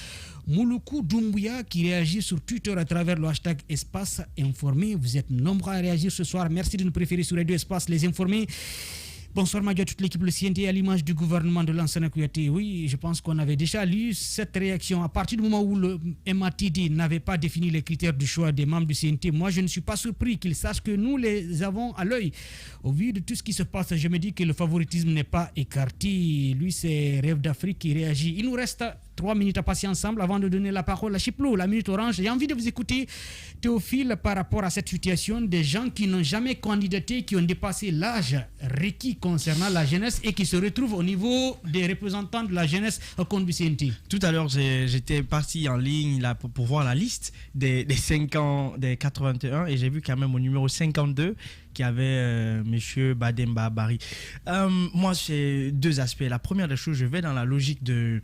Mouloukou Doumbouya qui réagit sur Twitter à travers le hashtag Espace Informé. Vous êtes nombreux à réagir ce soir. Merci de nous préférer sur Radio Espace Les Informés. Bonsoir Madia, toute l'équipe, le CNT à l'image du gouvernement de l'ancien Kouyaté. Oui, je pense qu'on avait déjà lu cette réaction. À partir du moment où le MATD n'avait pas défini les critères du choix des membres du CNT, moi je ne suis pas surpris qu'ils sachent que nous les avons à l'œil. Au vu de tout ce qui se passe, je me dis que le favoritisme n'est pas écarté. Lui, c'est Rêve d'Afrique qui réagit. Il nous reste 3 minutes à passer ensemble avant de donner la parole à Chiplo, la minute orange. J'ai envie de vous écouter, Théophile, par rapport à cette situation des gens qui n'ont jamais candidaté, qui ont dépassé l'âge requis concernant la jeunesse et qui se retrouvent au niveau des représentants de la jeunesse au compte du CNT. Tout à l'heure, j'étais parti en ligne là, pour voir la liste des 5 ans, des 81, et j'ai vu quand même au numéro 52 qui avait monsieur Bademba Barry. Moi, c'est deux aspects. La première des choses, je vais dans la logique de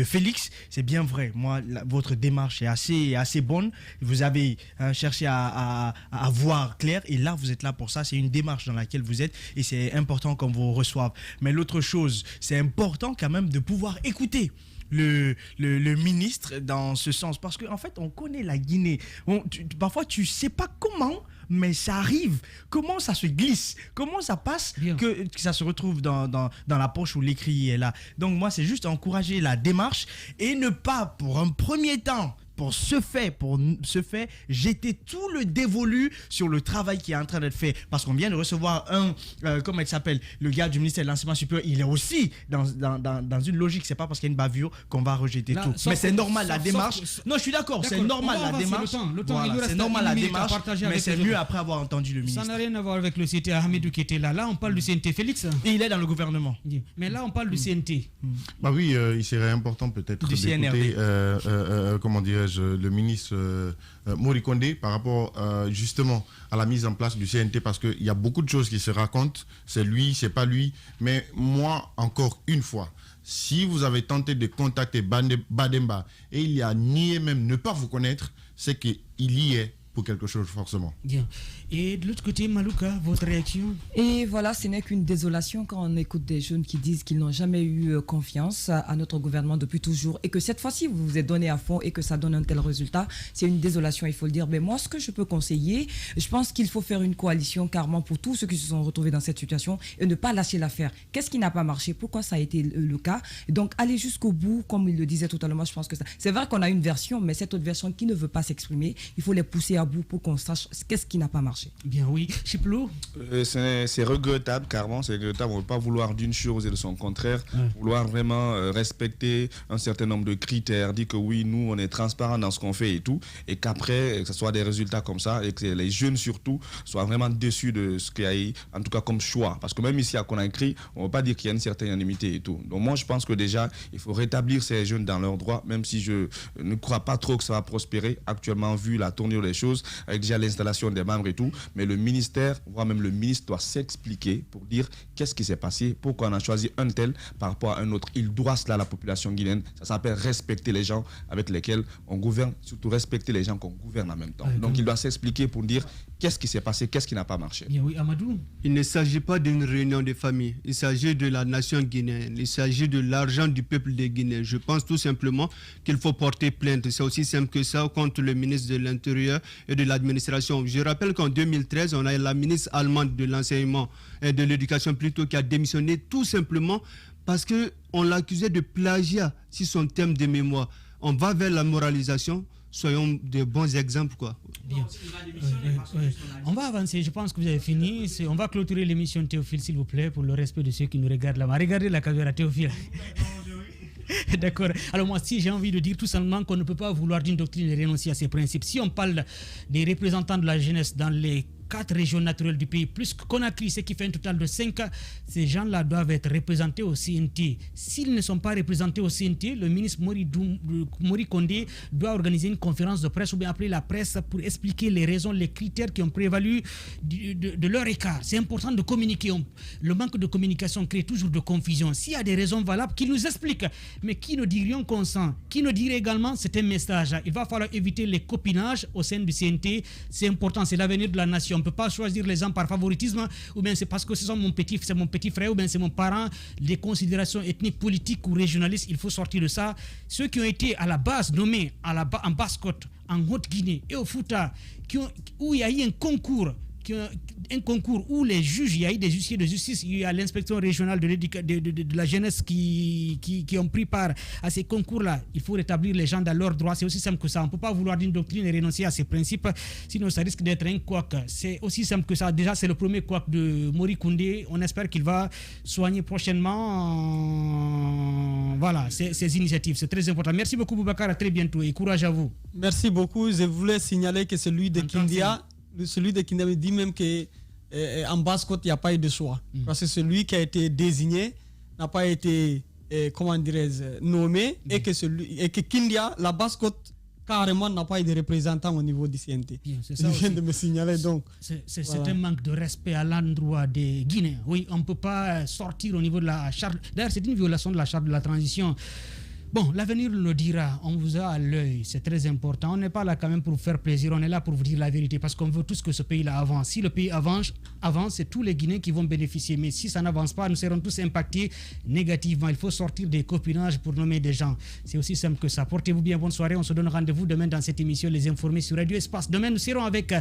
Félix. C'est bien vrai. Moi, votre démarche est assez bonne. Vous avez cherché à voir clair, et là, vous êtes là pour ça. C'est une démarche dans laquelle vous êtes, et c'est important qu'on vous reçoive. Mais l'autre chose, c'est important quand même de pouvoir écouter le ministre dans ce sens, parce qu'en fait, on connaît la Guinée. Parfois, tu sais pas comment, mais ça arrive. Comment ça se glisse? Comment ça passe que ça se retrouve dans la poche où l'écrit est là? Donc moi, c'est juste encourager la démarche et ne pas, pour un premier temps, pour ce fait, jeter tout le dévolu sur le travail qui est en train d'être fait. Parce qu'on vient de recevoir comment il s'appelle, le gars du ministère de l'enseignement supérieur, il est aussi dans une logique. C'est pas parce qu'il y a une bavure qu'on va rejeter tout. Mais c'est normal, la démarche. Non, je suis d'accord, c'est normal la démarche. C'est normal la démarche, mais c'est mieux après avoir entendu le ministre. Ça n'a rien à voir avec le CNT Ahmedou qui était là. Là, on parle du CNT Félix. Et il est dans le gouvernement. Mais là, on parle du CNT. Bah oui, il serait important peut-être d'écouter, comment dirais-je, le ministre Mori Kondé par rapport justement à la mise en place du CNT, parce qu'il y a beaucoup de choses qui se racontent, c'est lui, c'est pas lui, mais moi, encore une fois, si vous avez tenté de contacter Bademba et il y a nié même ne pas vous connaître, c'est qu'il y est pour quelque chose forcément. Bien. Et de l'autre côté, Malouka, votre réaction? Et voilà, ce n'est qu'une désolation quand on écoute des jeunes qui disent qu'ils n'ont jamais eu confiance à notre gouvernement depuis toujours, et que cette fois-ci, vous vous êtes donné à fond et que ça donne un tel résultat. C'est une désolation, il faut le dire. Mais moi, ce que je peux conseiller, je pense qu'il faut faire une coalition carrément pour tous ceux qui se sont retrouvés dans cette situation et ne pas lâcher l'affaire. Qu'est-ce qui n'a pas marché? Pourquoi ça a été le cas? Donc, aller jusqu'au bout, comme il le disait tout à l'heure, moi, je pense que ça... C'est vrai qu'on a une version, mais cette autre version qui ne veut pas s'exprimer, il faut les pousser à bout pour qu'on sache qu'est-ce qui n'a pas marché. Bien oui. Chiplo, c'est regrettable, carrément, c'est regrettable. On ne peut pas vouloir d'une chose et de son contraire, vouloir vraiment respecter un certain nombre de critères, dire que oui, nous, on est transparent dans ce qu'on fait et tout, et qu'après, que ce soit des résultats comme ça, et que les jeunes surtout soient vraiment déçus de ce qu'il y a eu, en tout cas comme choix. Parce que même ici à Conakry, on ne va pas dire qu'il y a une certaine unanimité et tout. Donc moi, je pense que déjà, il faut rétablir ces jeunes dans leurs droits, même si je ne crois pas trop que ça va prospérer actuellement, vu la tournure des choses, avec déjà l'installation des membres et tout. Mais le ministère, voire même le ministre, doit s'expliquer pour dire qu'est-ce qui s'est passé, pourquoi on a choisi un tel par rapport à un autre. Il doit cela à la population guinéenne. Ça s'appelle respecter les gens avec lesquels on gouverne, surtout respecter les gens qu'on gouverne en même temps. Donc il doit s'expliquer pour dire qu'est-ce qui s'est passé, qu'est-ce qui n'a pas marché. Bien oui, Amadou. Il ne s'agit pas d'une réunion de famille, il s'agit de la nation guinéenne, il s'agit de l'argent du peuple de Guinée. Je pense tout simplement qu'il faut porter plainte. C'est aussi simple que ça contre le ministre de l'Intérieur et de l'administration. Je rappelle qu'en 2013, on a la ministre allemande de l'enseignement et de l'éducation plutôt qui a démissionné tout simplement parce qu'on l'accusait de plagiat sur son thème de mémoire. On va vers la moralisation. Soyons de bons exemples, quoi. Bien. On va avancer, je pense que vous avez fini. On va clôturer l'émission, Théophile, s'il vous plaît, pour le respect de ceux qui nous regardent là-bas. Regardez la caméra, Théophile. D'accord. Alors moi, si j'ai envie de dire tout simplement qu'on ne peut pas vouloir d'une doctrine et renoncer à ses principes. Si on parle des représentants de la jeunesse dans les 4 régions naturelles du pays, plus que Conakry, ce qui fait un total de 5, ces gens-là doivent être représentés au CNT. S'ils ne sont pas représentés au CNT, le ministre Mori Kondé doit organiser une conférence de presse ou bien appeler la presse pour expliquer les raisons, les critères qui ont prévalu de leur écart. C'est important de communiquer. Le manque de communication crée toujours de confusion. S'il y a des raisons valables, qu'ils nous expliquent. Mais qui ne dit rien qu'on sent, qui ne dirait également, c'est un message. Il va falloir éviter les copinages au sein du CNT. C'est important, c'est l'avenir de la nation. On ne peut pas choisir les gens par favoritisme, ou bien c'est parce que c'est mon petit frère, ou bien c'est mon parent. Les considérations ethniques, politiques ou régionalistes, il faut sortir de ça. Ceux qui ont été à la base nommés en Basse-Côte, en Haute-Guinée et au Fouta, où il y a eu un concours où les juges, il y a eu des huissiers de justice, il y a l'inspection régionale de la jeunesse qui ont pris part à ces concours-là. Il faut rétablir les gens dans leurs droits. C'est aussi simple que ça. On ne peut pas vouloir d'une doctrine et renoncer à ses principes, sinon ça risque d'être un couac. C'est aussi simple que ça. Déjà, c'est le premier couac de Mori Kondé. On espère qu'il va soigner prochainement ces initiatives. C'est très important. Merci beaucoup, Boubacar. À très bientôt et courage à vous. Merci beaucoup. Je voulais signaler que celui de Kindia me dit même qu'en Basse-Côte, il n'y a pas eu de choix. Parce que celui qui a été désigné n'a pas été, nommé et que Kindia, la Basse-Côte, carrément n'a pas eu de représentant au niveau du CNT. Je viens de me signaler donc. C'est un manque de respect à l'endroit des Guinéens. Oui, on ne peut pas sortir au niveau de la charte. D'ailleurs, c'est une violation de la charte de la transition. Bon, l'avenir le dira, on vous a à l'œil, c'est très important. On n'est pas là quand même pour vous faire plaisir, on est là pour vous dire la vérité parce qu'on veut tous que ce pays-là avance. Si le pays avance, c'est tous les Guinéens qui vont bénéficier. Mais si ça n'avance pas, nous serons tous impactés négativement. Il faut sortir des copinages pour nommer des gens. C'est aussi simple que ça. Portez-vous bien, bonne soirée. On se donne rendez-vous demain dans cette émission Les Informés sur Radio Espace. Demain, nous serons avec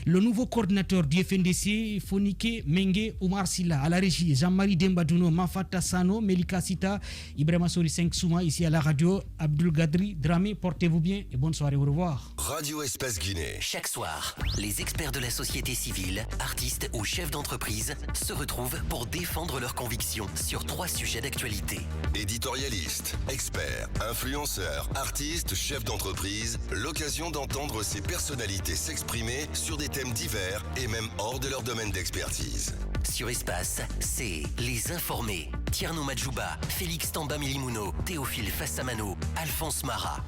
le nouveau coordinateur du FNDC, Fonike Mengue Oumar Silla. À la régie, Jean-Marie Dembadouno, Mafata Sano, Melika Sita, Ibrahima Sori 5 Souma, ici à la radio, Abdul Gadri Dramé, portez-vous bien et bonne soirée, au revoir. Radio Espace Guinée. Chaque soir, les experts de la société civile, artistes ou chefs d'entreprise se retrouvent pour défendre leurs convictions sur 3 sujets d'actualité. Éditorialistes, experts, influenceurs, artistes, chefs d'entreprise, l'occasion d'entendre ces personnalités s'exprimer sur des thèmes divers et même hors de leur domaine d'expertise. Sur Espace, c'est Les Informés. Tierno Madjouba, Félix Tamba Milimouno, Théophile Fassamano, Alphonse Marat.